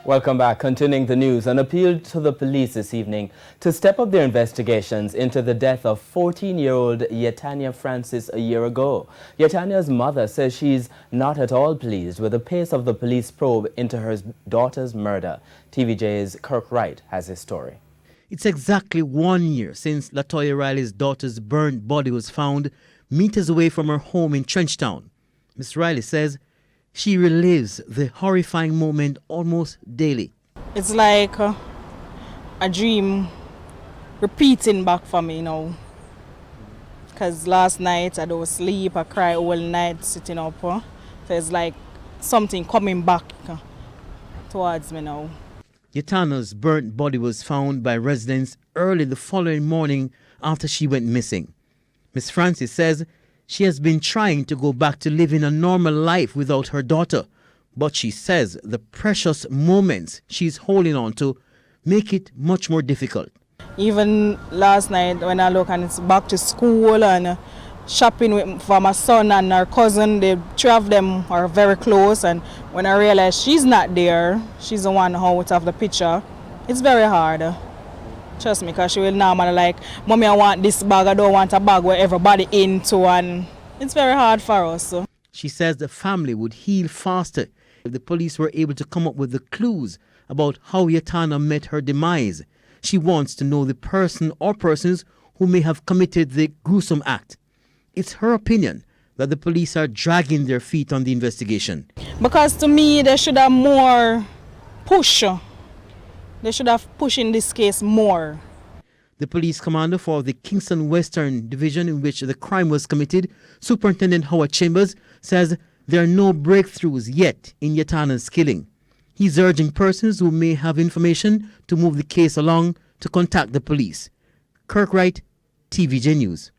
Welcome back. Continuing the news, an appeal to the police this evening to step up their investigations into the death of 14-year-old Yetania Francis a year ago. Yetania's mother says she's not at all pleased with the pace of the police probe into her daughter's murder. TVJ's Kirk Wright has his story. It's exactly 1 year since Latoya Riley's daughter's burnt body was found meters away from her home in Trenchtown. Ms. Riley says she relives the horrifying moment almost daily. It's like a dream repeating back for me now. Because last night I don't sleep, I cry all night sitting up. So it's like something coming back towards me now. Yetana's burnt body was found by residents early the following morning after she went missing. Ms. Francis says she has been trying to go back to living a normal life without her daughter, but she says the precious moments she's holding on to make it much more difficult. Even last night when I look and it's back to school and shopping for my son and her cousin, the three of them are very close, and when I realize she's not there, she's the one out of the picture, it's very hard. Trust me, because she will normally like, Mommy, I want this bag, I don't want a bag where everybody into, and it's very hard for us. So. She says the family would heal faster if the police were able to come up with the clues about how Yetana met her demise. She wants to know the person or persons who may have committed the gruesome act. It's her opinion that the police are dragging their feet on the investigation. Because to me, they should have more push. They should have pushed in this case more. The police commander for the Kingston Western Division in which the crime was committed, Superintendent Howard Chambers, says there are no breakthroughs yet in Yetana's killing. He's urging persons who may have information to move the case along to contact the police. Kirk Wright, TVJ News.